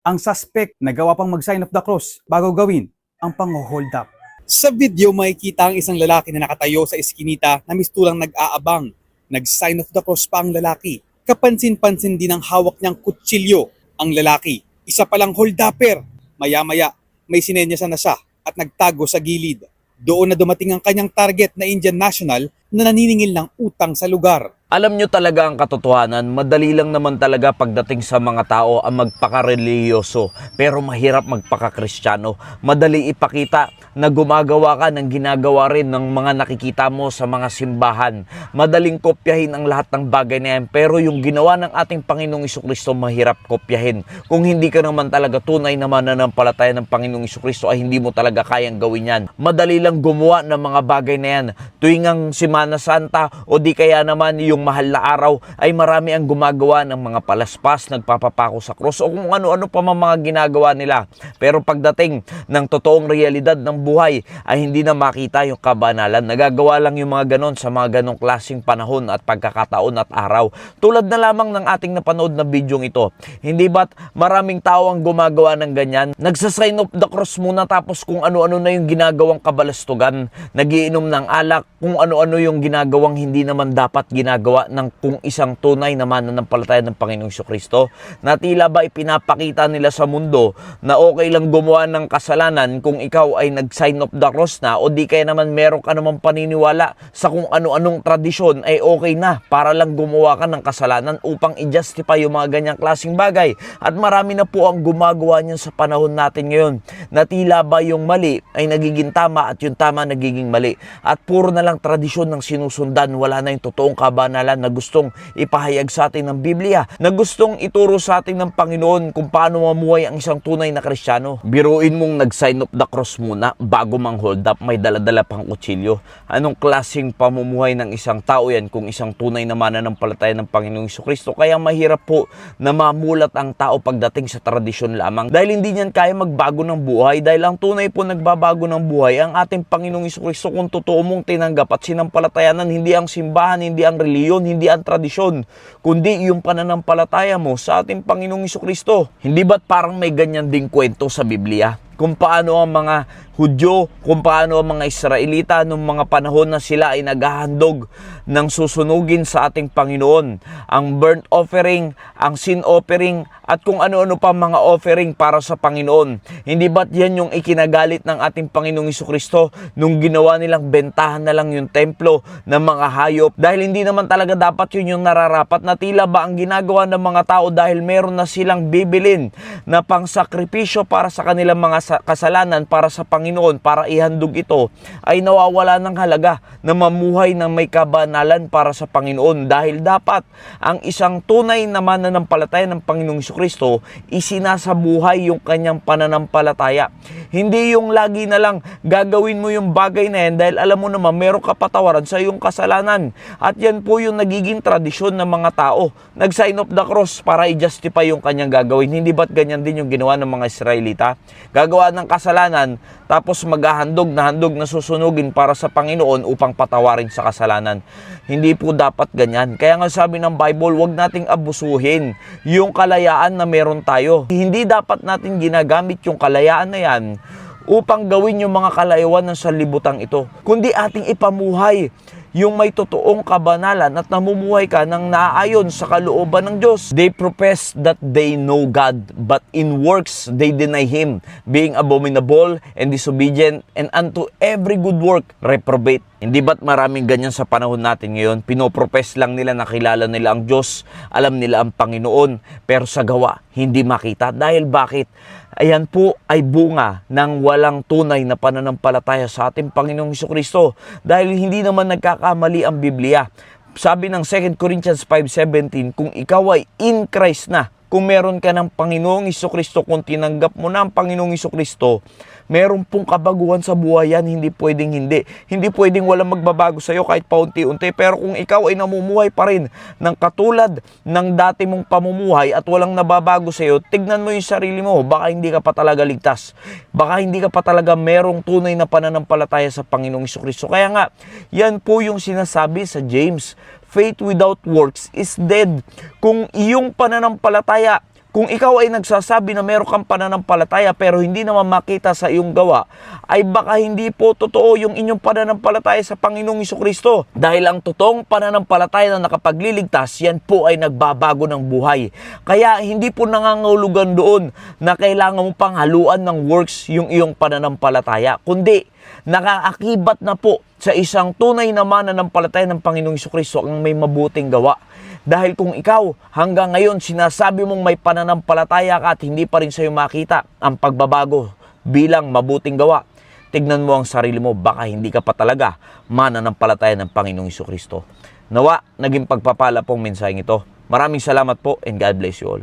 Ang suspect nagawa pang mag-sign of the cross bago gawin ang pang-hold up. Sa video, makikita ang isang lalaki na nakatayo sa eskinita na mistulang nag-aabang. Nag-sign of the cross pa ang lalaki. Kapansin-pansin din ang hawak niyang kutsilyo ang lalaki. Isa palang hold-upper. Maya-maya, may sinenyasan na siya at nagtago sa gilid. Doon na dumating ang kanyang target na Indian national na naniningil ng utang sa lugar. Alam nyo talaga ang katotohanan, madali lang naman talaga pagdating sa mga tao ang magpakareliyoso, pero mahirap magpakakristyano. Madali ipakita na gumagawa ka ng ginagawa rin ng mga nakikita mo sa mga simbahan. Madaling kopyahin ang lahat ng bagay na yan, pero yung ginawa ng ating Panginoong Jesucristo mahirap kopyahin. Kung hindi ka naman talaga tunay na mananampalataya ng Panginoong Jesucristo ay hindi mo talaga kayang gawin yan. Madali lang gumawa ng mga bagay na yan. Tuwing ang Semana Santa o di kaya naman yung mahal na araw ay marami ang gumagawa ng mga palaspas, nagpapapako sa krus o kung ano-ano pa mga ginagawa nila. Pero pagdating ng totoong realidad ng buhay ay hindi na makita yung kabanalan. Nagagawa lang yung mga ganon sa mga ganong klaseng panahon at pagkakataon at araw. Tulad na lamang ng ating napanood na bidyong ito. Hindi ba't maraming tao ang gumagawa ng ganyan? Nagsasign of the cross muna tapos kung ano-ano na yung ginagawang kabalastugan, nagiinom ng alak, kung ano-ano yung ginagawang hindi naman dapat ginagawa ng kung isang tunay na mananampalataya ng Panginoong Jesucristo, na tila ba ipinapakita nila sa mundo na okay lang gumawa ng kasalanan kung ikaw ay nag-sign of the cross na o di kaya naman meron ka namang paniniwala sa kung ano-anong tradisyon ay okay na para lang gumawa ka ng kasalanan upang i-justify yung mga ganyang klaseng bagay. At marami na po ang gumagawa niyan sa panahon natin ngayon, na tila ba yung mali ay nagiging tama at yung tama nagiging mali. At puro na lang tradisyon ng sinusundan, wala na yung totoong kabanalan na gustong ipahayag sa atin ng Biblia, na gustong ituro sa atin ng Panginoon kung paano mamuhay ang isang tunay na Kristiyano. Biruin mong nag-sign of the cross muna bago mang hold up, may daladala pang kutsilyo. Anong klaseng pamumuhay ng isang tao yan kung isang tunay na mananampalataya ng Panginoong Jesucristo? Kaya mahirap po na mamulat ang tao pagdating sa tradisyon lamang, dahil hindi niyan kaya magbago ng buhay, dahil ang tunay po nagbabago ng buhay ang ating Panginoong Jesucristo kung totoo mong tinanggap at sinampalatayanan, hindi ang simbahan, hindi ang reliyon, hindi ang tradisyon, kundi yung pananampalataya mo sa ating Panginoong Jesucristo. Hindi ba't parang may ganyan ding kwento sa Biblia? Kung paano ang mga Hudyo, kung paano ang mga Israelita noong mga panahon na sila ay naghahandog ng susunugin sa ating Panginoon. Ang burnt offering, ang sin offering, at kung ano-ano pa mga offering para sa Panginoon. Hindi ba't yan yung ikinagalit ng ating Panginoong Jesucristo nung ginawa nilang bentahan na lang yung templo ng mga hayop? Dahil hindi naman talaga dapat yun yung nararapat, na tila ba ang ginagawa ng mga tao dahil meron na silang bibilin na pangsakripisyo para sa kanilang mga kasalanan para sa Panginoon, para ihandog ito, ay nawawala ng halaga na mamuhay ng may kabanalan para sa Panginoon. Dahil dapat ang isang tunay na mananampalataya ng Panginoong Jesucristo, isinasabuhay yung kanyang pananampalataya. Hindi yung lagi na lang gagawin mo yung bagay na yan dahil alam mo naman meron ka patawaran sa iyong kasalanan. At yan po yung nagiging tradisyon ng mga tao. Nag-sign of the cross para i-justify yung kanyang gagawin. Hindi ba't ganyan din yung ginawa ng mga Israelita? Gagawa ng kasalanan, tapos maghahandog na susunugin para sa Panginoon upang patawarin sa kasalanan. Hindi po dapat ganyan. Kaya nga sabi ng Bible, huwag nating abusuhin yung kalayaan na meron tayo. Hindi dapat natin ginagamit yung kalayaan na yan upang gawin yung mga kalayuan ng sanlibutan ito, kundi ating ipamuhay yung may totoong kabanalan at namumuhay ka ng naaayon sa kalooban ng Diyos. They profess that they know God, but in works they deny Him, being abominable and disobedient, and unto every good work reprobate. Hindi ba't maraming ganyan sa panahon natin ngayon? Pinoprofess lang nila na kilala nila ang Diyos, alam nila ang Panginoon, pero sa gawa, hindi makita. Dahil bakit? Ayan po ay bunga ng walang tunay na pananampalataya sa ating Panginoong Jesucristo. Dahil hindi naman nagkakamali ang Biblia. Sabi ng 2 Corinthians 5:17, kung ikaw ay in Christ na, kung meron ka ng Panginoong Jesucristo, kung tinanggap mo na ang Panginoong Jesucristo, meron pong kabaguhan sa buhay yan, hindi pwedeng hindi. Hindi pwedeng walang magbabago sa iyo kahit paunti-unti. Pero kung ikaw ay namumuhay pa rin ng katulad ng dati mong pamumuhay at walang nababago sa iyo, tignan mo yung sarili mo, baka hindi ka pa talaga ligtas. Baka hindi ka pa talaga merong tunay na pananampalataya sa Panginoong Jesucristo. Kaya nga, yan po yung sinasabi sa James. Faith without works is dead. Kung iyong pananampalataya Kung ikaw ay nagsasabi na meron kang pananampalataya pero hindi naman makita sa iyong gawa, ay baka hindi po totoo yung inyong pananampalataya sa Panginoong Jesucristo. Dahil ang totoong pananampalataya na nakapagliligtas, yan po ay nagbabago ng buhay. Kaya hindi po nangangahulugan doon na kailangan mo pang haluan ng works yung iyong pananampalataya, kundi nakaakibat na po sa isang tunay na mananampalataya ng Panginoong Jesucristo ang may mabuting gawa. Dahil kung ikaw hanggang ngayon sinasabi mong may pananampalataya ka at hindi pa rin sa'yo makita ang pagbabago bilang mabuting gawa, tignan mo ang sarili mo, baka hindi ka pa talaga mananampalataya ng Panginoong Jesucristo. Nawa, naging pagpapala pong mensaheng ito. Maraming salamat po and God bless you all.